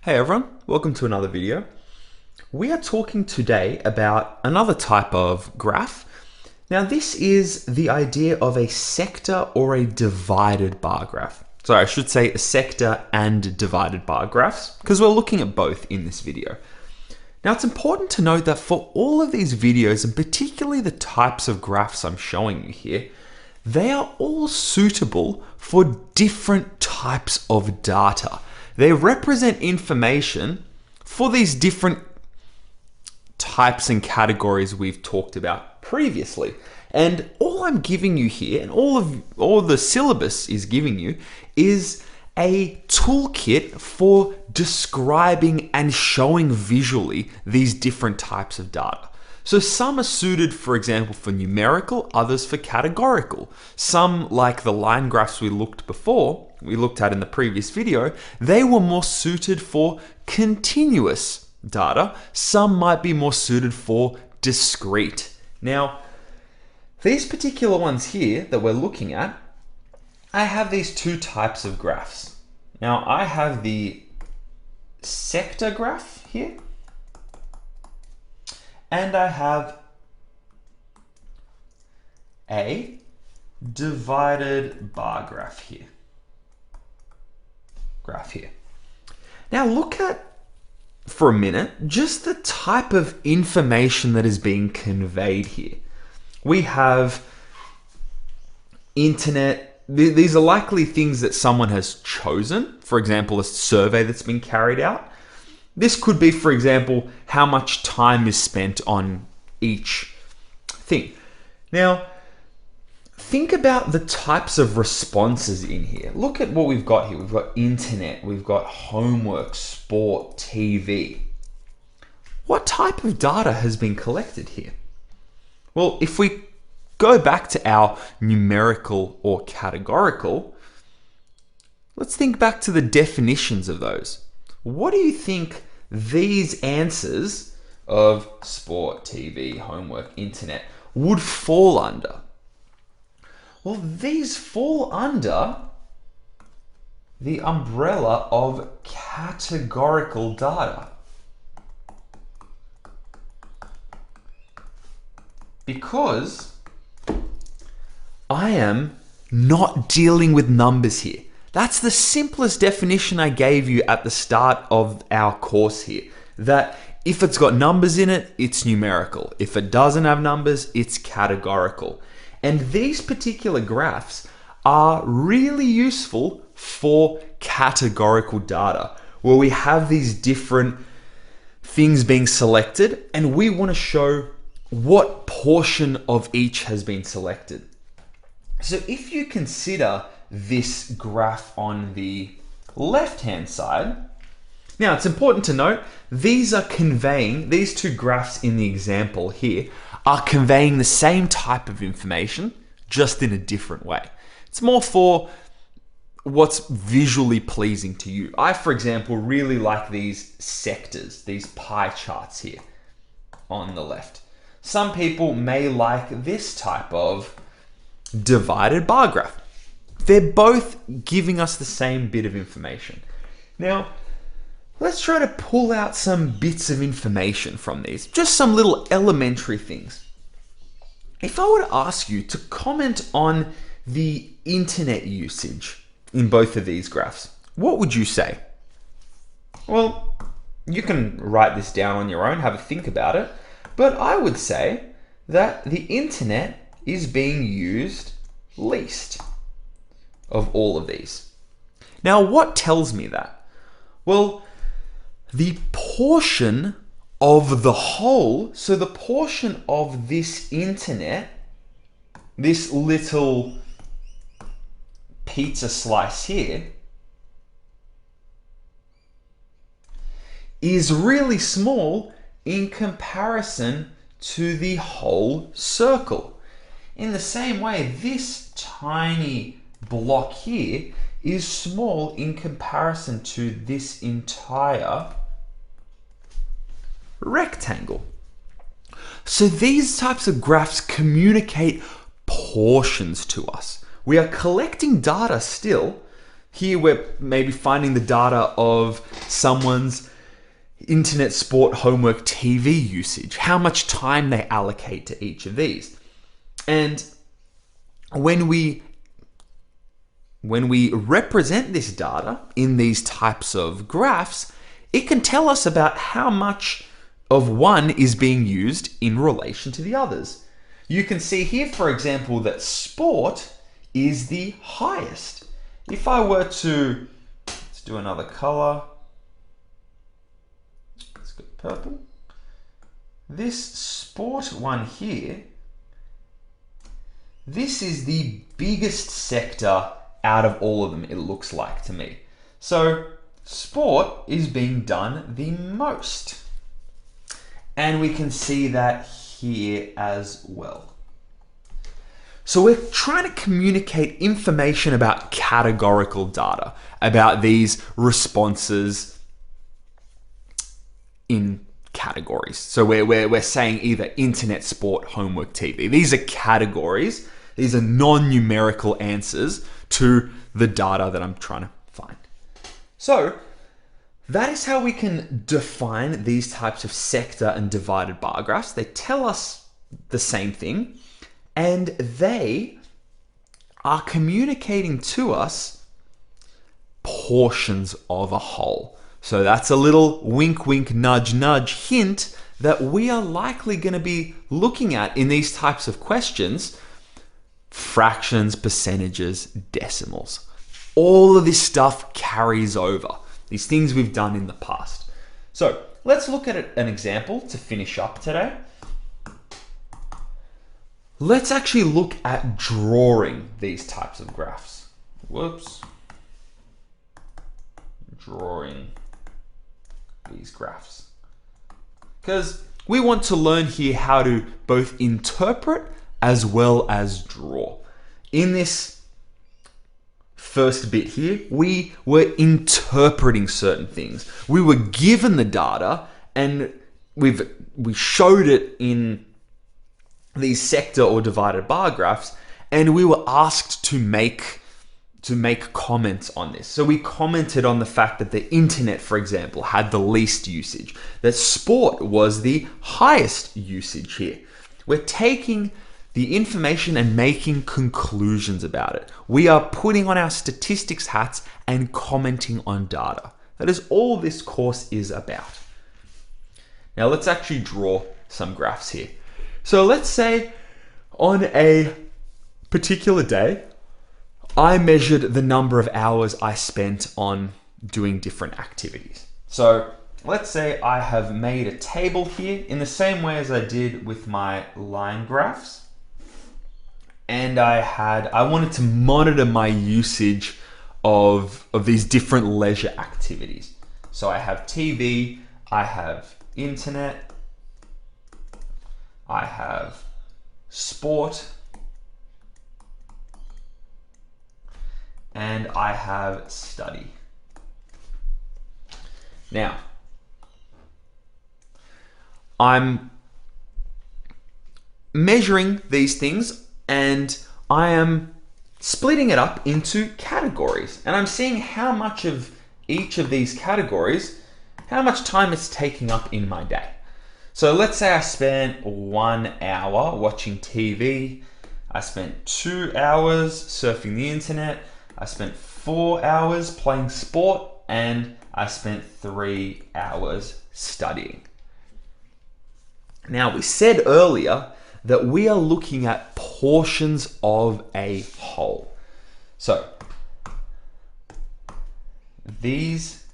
Hey everyone, welcome to another video. We are talking today about another type of graph. Now this is the idea of a sector or a divided bar graph. Sorry, I should say a sector and divided bar graphs, because we're looking at both in this video. Now it's important to note that for all of these videos, and particularly the types of graphs I'm showing you here, they are all suitable for different types of data. They represent information for these different types and categories we've talked about previously. And all I'm giving you here, and all the syllabus is giving you, is a toolkit for describing and showing visually these different types of data. So some are suited, for example, for numerical, others for categorical. Some, like the line graphs we looked at in the previous video, they were more suited for continuous data. Some might be more suited for discrete. Now, these particular ones here that we're looking at, I have these two types of graphs. Now, I have the sector graph here, and I have a divided bar graph here. Now look at, for a minute, just the type of information that is being conveyed here. We have internet. These are likely things that someone has chosen. For example, a survey that's been carried out. This could be, for example, how much time is spent on each thing. Now, think about the types of responses in here. Look at what we've got here. We've got internet, we've got homework, sport, TV. What type of data has been collected here? Well, if we go back to our numerical or categorical, let's think back to the definitions of those. What do you think these answers of sport, TV, homework, internet would fall under? Well, these fall under the umbrella of categorical data. Because I am not dealing with numbers here. That's the simplest definition I gave you at the start of our course here. That if it's got numbers in it, it's numerical. If it doesn't have numbers, it's categorical. And these particular graphs are really useful for categorical data, where we have these different things being selected, and we want to show what portion of each has been selected. So if you consider this graph on the left-hand side, now it's important to note, these two graphs in the example here are conveying the same type of information, just in a different way. It's more for what's visually pleasing to you. I, for example, really like these sectors, these pie charts here on the left. Some people may like this type of divided bar graph. They're both giving us the same bit of information. Now, let's try to pull out some bits of information from these, just some little elementary things. If I were to ask you to comment on the internet usage in both of these graphs, what would you say? Well, you can write this down on your own, have a think about it, but I would say that the internet is being used least of all of these. Now, what tells me that? Well, the portion of the whole, so the portion of this internet, this little pizza slice here, is really small in comparison to the whole circle. In the same way, this tiny block here is small in comparison to this entire rectangle. So these types of graphs communicate portions to us. We are collecting data still, Here we're maybe finding the data of someone's internet, sport, homework, TV usage, how much time they allocate to each of these. And when we represent this data in these types of graphs, it can tell us about how much of one is being used in relation to the others. You can see here, for example, that sport is the highest. If I were to, let's do another color. Let's go purple. This sport one here, this is the biggest sector out of all of them, it looks like to me. So sport is being done the most. And we can see that here as well. So we're trying to communicate information about categorical data, about these responses in categories. So we're saying either internet, sport, homework, TV. These are categories. These are non-numerical answers to the data that I'm trying to find. So that is how we can define these types of sector and divided bar graphs. They tell us the same thing, and they are communicating to us portions of a whole. So that's a little wink, wink, nudge, nudge hint that we are likely going to be looking at in these types of questions: fractions, percentages, decimals. All of this stuff carries over. These things we've done in the past. So let's look at an example to finish up today. Let's actually look at drawing these types of graphs. Whoops. Drawing these graphs. Because we want to learn here how to both interpret as well as draw. In this first bit here, we were interpreting certain things. We were given the data and we showed it in these sector or divided bar graphs, and we were asked to make comments on this. So we commented on the fact that the internet, for example, had the least usage, that sport was the highest usage here. We're taking the information and making conclusions about it. We are putting on our statistics hats and commenting on data. That is all this course is about. Now let's actually draw some graphs here. So let's say on a particular day, I measured the number of hours I spent on doing different activities. So let's say I have made a table here in the same way as I did with my line graphs. And I wanted to monitor my usage of these different leisure activities. So I have TV, I have internet, I have sport, and I have study. Now, I'm measuring these things and I am splitting it up into categories. And I'm seeing how much of each of these categories, how much time it's taking up in my day. So let's say I spent 1 hour watching TV. I spent 2 hours surfing the internet. I spent 4 hours playing sport, and I spent 3 hours studying. Now, we said earlier that we are looking at portions of a whole. So these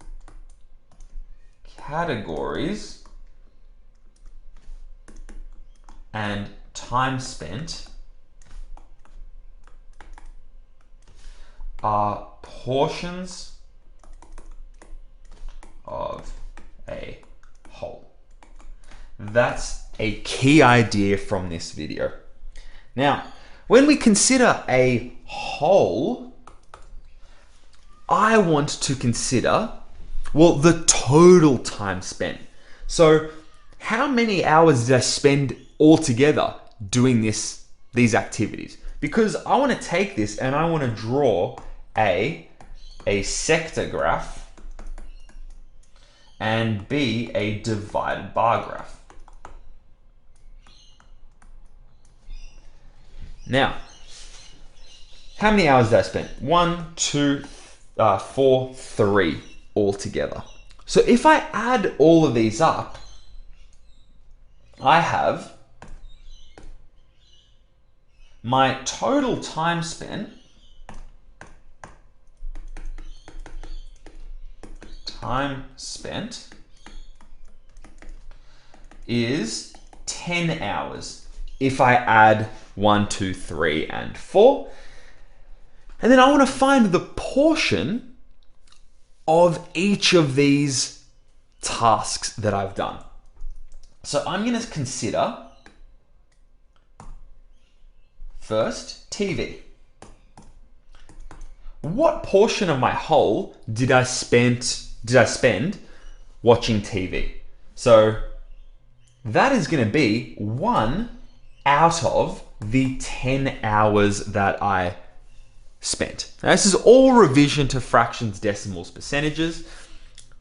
categories and time spent are portions of a whole. That's a key idea from this video. Now, when we consider a whole, I want to consider, well, the total time spent. So how many hours did I spend altogether doing these activities? Because I want to take this and I want to draw a a sector graph, and B, a divided bar graph. Now, how many hours did I spend? 1, 2, 4, 3 altogether. So if I add all of these up, I have my total time spent is 10 hours if I add 1, 2, 3, and 4. And then I want to find the portion of each of these tasks that I've done. So I'm going to consider first TV. What portion of my whole did I spend watching TV? So that is going to be 1 out of the 10 hours that I spent. Now, this is all revision to fractions, decimals, percentages.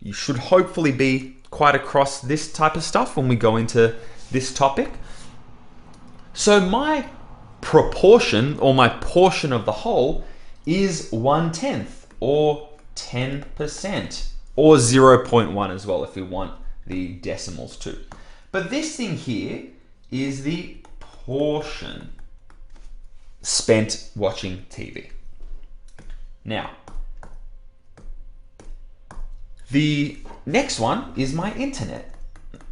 You should hopefully be quite across this type of stuff when we go into this topic. So my proportion, or my portion of the whole, is 1/10 or 10%, or 0.1 as well if we want the decimals too. But this thing here is the portion spent watching TV. Now, the next one is my internet.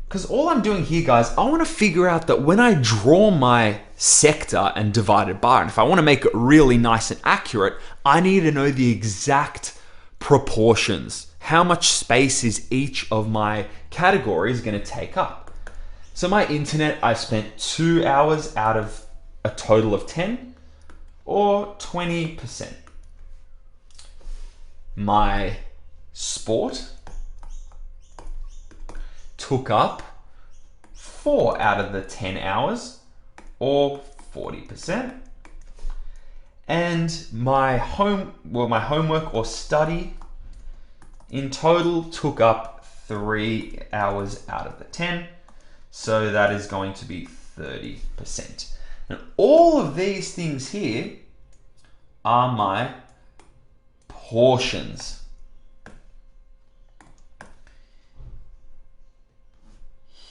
Because all I'm doing here, guys, I want to figure out that when I draw my sector and divided bar, and if I want to make it really nice and accurate, I need to know the exact proportions. How much space is each of my categories going to take up? So my internet, I spent 2 hours out of a total of 10, or 20%. My sport took up 4 out of the 10 hours, or 40%. And my homework or study in total took up 3 hours out of the 10. So that is going to be 30%. And all of these things here are my portions.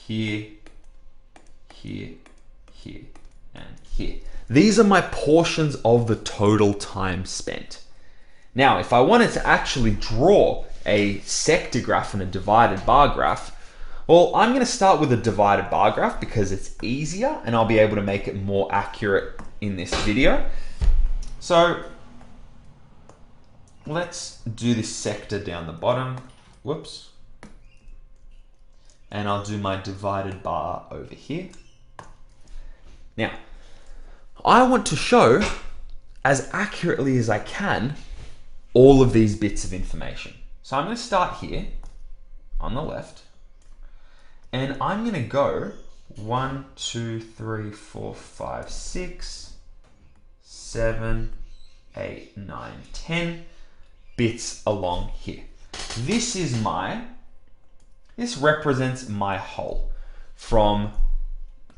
Here, here, here, and here. These are my portions of the total time spent. Now, if I wanted to actually draw a sector graph and a divided bar graph, well, I'm going to start with a divided bar graph because it's easier and I'll be able to make it more accurate in this video. So let's do this sector down the bottom. Whoops. And I'll do my divided bar over here. Now, I want to show as accurately as I can all of these bits of information. So I'm going to start here on the left, and I'm going to go 1, 2, 3, 4, 5, 6, 7, 8, 9, 10 bits along here. This represents my whole from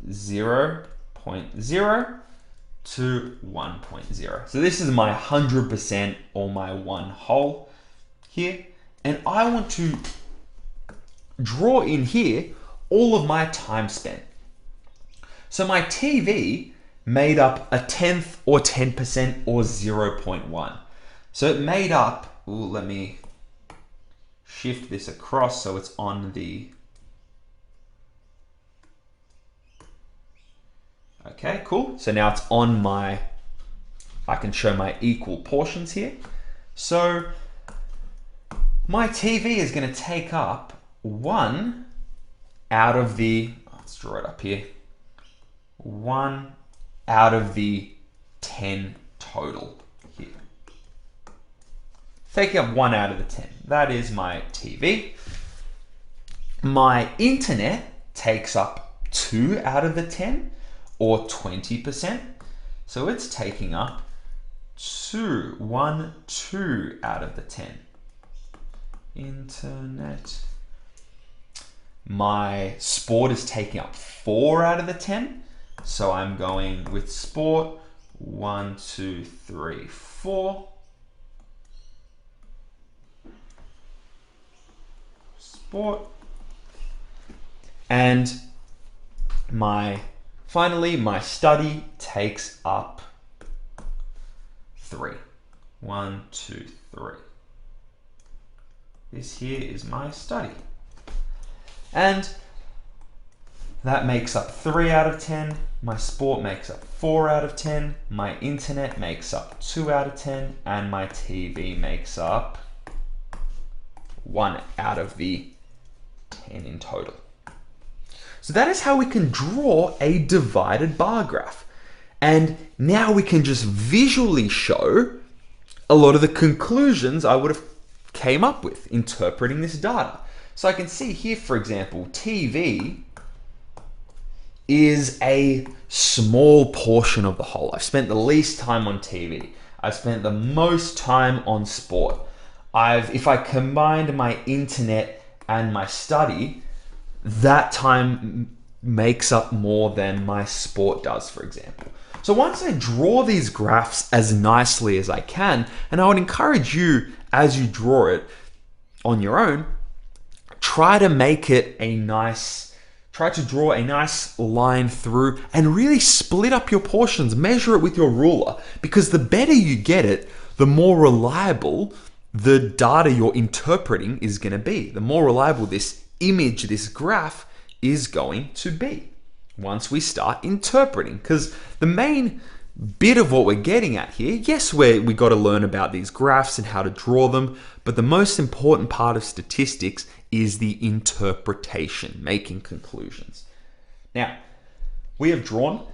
0.0 to 1.0. So this is my 100% or my one whole here. And I want to draw in here all of my time spent. So my TV made up 1/10 or 10% or 0.1. So it made up, let me shift this across so it's on the, okay, cool. So now it's on my, I can show my equal portions here. So my TV is going to take up 1 out of the, let's draw it up here, 1 out of the 10 total here. Taking up 1 out of the 10. That is my TV. My internet takes up 2 out of the 10 or 20%. So it's taking up 2. 1, 2 out of the 10. Internet. My sport is taking up 4 out of the 10. So I'm going with sport. 1, 2, 3, 4. Sport. And finally, my study takes up 3. 1, 2, 3. This here is my study. And that makes up 3 out of 10. My sport makes up 4 out of 10. My internet makes up 2 out of 10. And my TV makes up 1 out of the 10 in total. So that is how we can draw a divided bar graph. And now we can just visually show a lot of the conclusions I would have came up with interpreting this data. So I can see here, for example, TV is a small portion of the whole. I've spent the least time on TV. I've spent the most time on sport. If I combined my internet and my study, that time makes up more than my sport does, for example. So once I draw these graphs as nicely as I can, and I would encourage you as you draw it on your own, try to draw a nice line through and really split up your portions, measure it with your ruler, because the better you get it, the more reliable the data you're interpreting is going to be. The more reliable this image, this graph is going to be once we start interpreting. Because the main bit of what we're getting at here, yes, we got to learn about these graphs and how to draw them, but the most important part of statistics is the interpretation, making conclusions. Now, we have drawn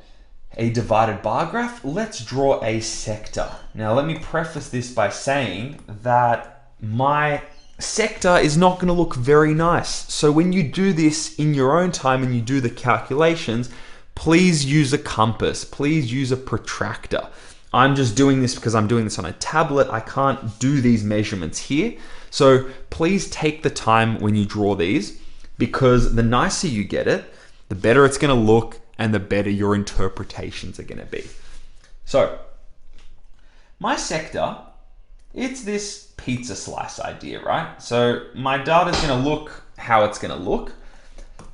a divided bar graph. Let's draw a sector. Now, let me preface this by saying that my sector is not going to look very nice. So when you do this in your own time and you do the calculations, please use a compass. Please use a protractor. I'm just doing this because I'm doing this on a tablet. I can't do these measurements here. So please take the time when you draw these, because the nicer you get it, the better it's going to look and the better your interpretations are going to be. So my sector, it's this pizza slice idea, right? So my data is going to look how it's going to look.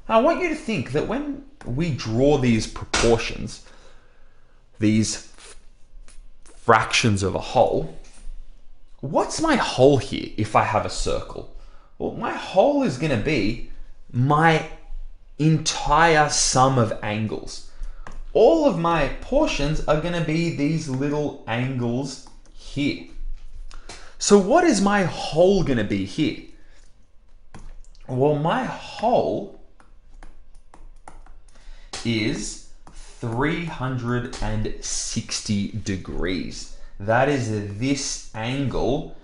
I want you to think that when we draw these proportions, these fractions of a whole, what's my whole here if I have a circle? Well, my whole is going to be my entire sum of angles. All of my portions are going to be these little angles here. So what is my whole going to be here? Well, my whole is 360 degrees. That is this angle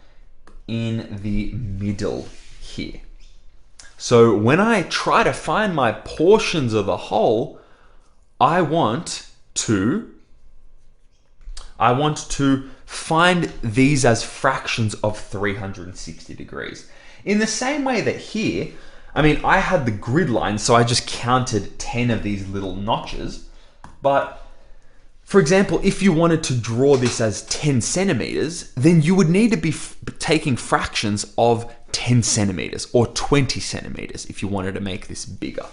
in the middle here. So when I try to find my portions of the whole, I want to find these as fractions of 360 degrees. In the same way that here, I mean, I had the grid line, so I just counted 10 of these little notches. But for example, if you wanted to draw this as 10 centimeters, then you would need to be taking fractions of 10 centimeters or 20 centimeters if you wanted to make this bigger.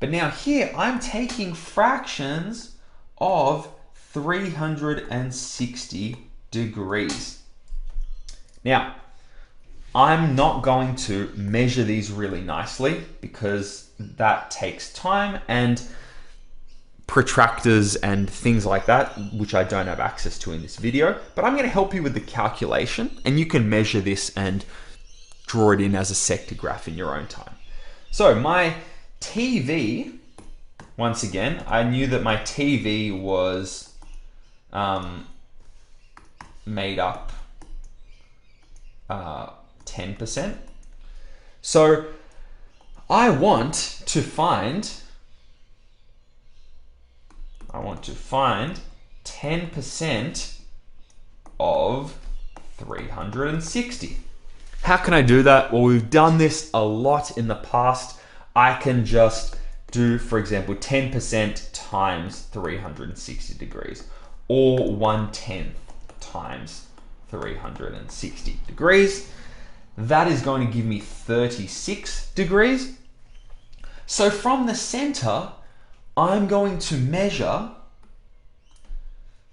But now here, I'm taking fractions of 360 degrees. Now, I'm not going to measure these really nicely because that takes time, and protractors and things like that, which I don't have access to in this video, but I'm going to help you with the calculation, and you can measure this and draw it in as a sector graph in your own time. So my TV, once again, I knew that my TV was made up 10%. So I want to find 10% of 360. How can I do that? Well, we've done this a lot in the past. I can just do, for example, 10% times 360 degrees, or 1/10 times 360 degrees. That is going to give me 36 degrees. So from the center, I'm going to measure,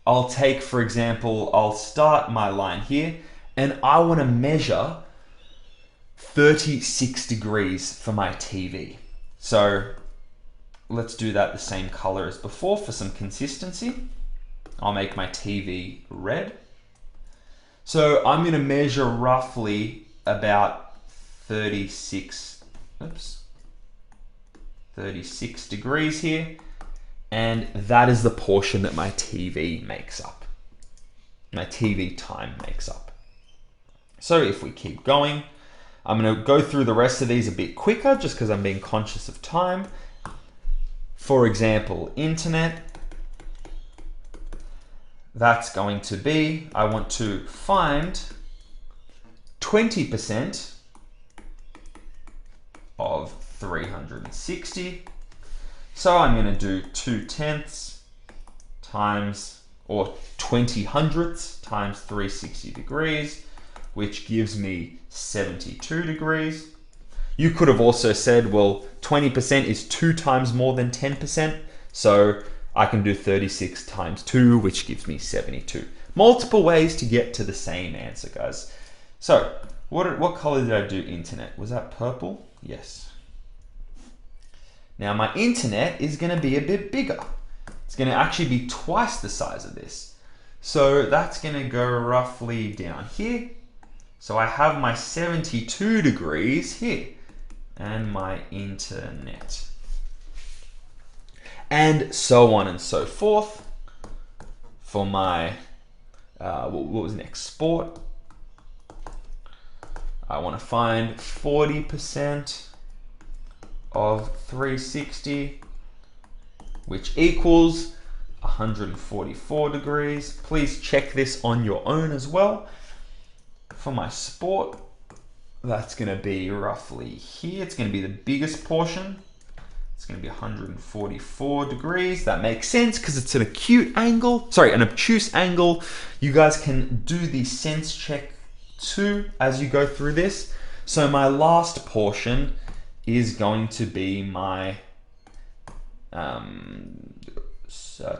I'll take, for example, I'll start my line here, and I want to measure 36 degrees for my TV. So let's do that the same color as before for some consistency. I'll make my TV red. So I'm going to measure roughly about 36 degrees here. And that is the portion that my TV makes up. My TV time makes up. So if we keep going, I'm going to go through the rest of these a bit quicker just because I'm being conscious of time. For example, internet. That's going to be, I want to find 20% of 360. So I'm going to do 2/10 times, or 20 hundredths times 360 degrees, which gives me 72 degrees. You could have also said, well, 20% is 2 times more than 10%. So I can do 36 times 2, which gives me 72. Multiple ways to get to the same answer, guys. So what color did I do internet? Was that purple? Yes. Now my internet is going to be a bit bigger. It's going to actually be twice the size of this. So that's going to go roughly down here. So I have my 72 degrees here and my internet. And so on and so forth. For my, what was next? Sport. I want to find 40% of 360, which equals 144 degrees. Please check this on your own as well. For my sport, that's going to be roughly here. It's going to be the biggest portion. It's going to be 144 degrees. That makes sense because it's an acute angle. Sorry, an obtuse angle. You guys can do the sense check too as you go through this. So my last portion is going to be my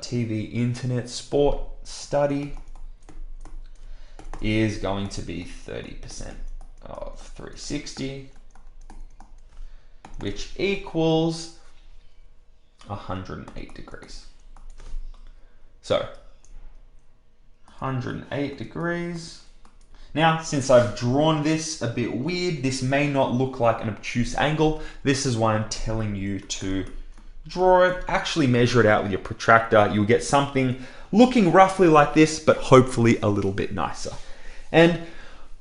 TV, internet, sport, study is going to be 30% of 360, which equals 108 degrees. So 108 degrees. Now, since I've drawn this a bit weird, this may not look like an obtuse angle. This is why I'm telling you to draw it, actually measure it out with your protractor. You'll get something looking roughly like this, but hopefully a little bit nicer. And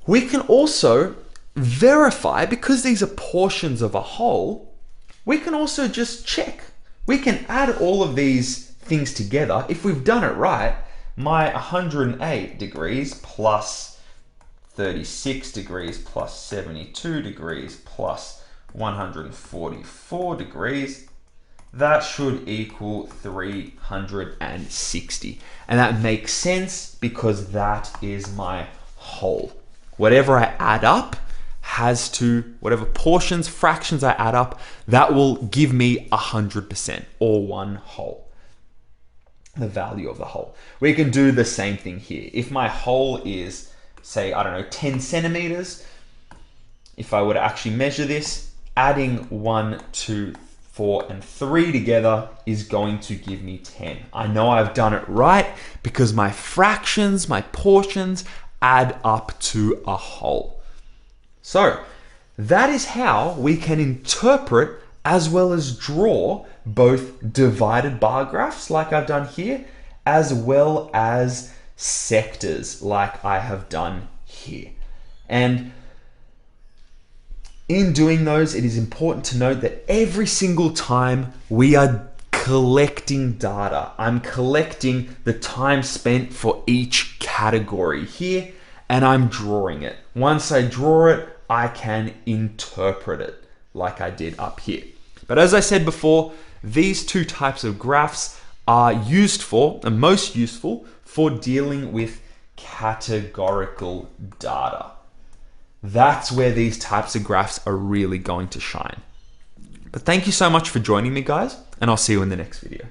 we can also verify, because these are portions of a whole, we can also just check. We can add all of these things together. If we've done it right, my 108 degrees plus 36 degrees plus 72 degrees plus 144 degrees, that should equal 360. And that makes sense because that is my whole. Whatever I add up has to, whatever portions, fractions I add up, that will give me 100% or one whole. The value of the whole. We can do the same thing here. If my whole is, say, I don't know, 10 centimeters, if I were to actually measure this, adding 1, 2, 4, and 3 together is going to give me 10. I know I've done it right because my fractions, my portions add up to a whole. So that is how we can interpret as well as draw both divided bar graphs like I've done here, as well as sectors like I have done here. And in doing those, it is important to note that every single time we are collecting data. I'm collecting the time spent for each category here, and I'm drawing it. Once I draw it, I can interpret it like I did up here. But as I said before, these two types of graphs are used for, and most useful for dealing with categorical data. That's where these types of graphs are really going to shine. But thank you so much for joining me, guys, and I'll see you in the next video.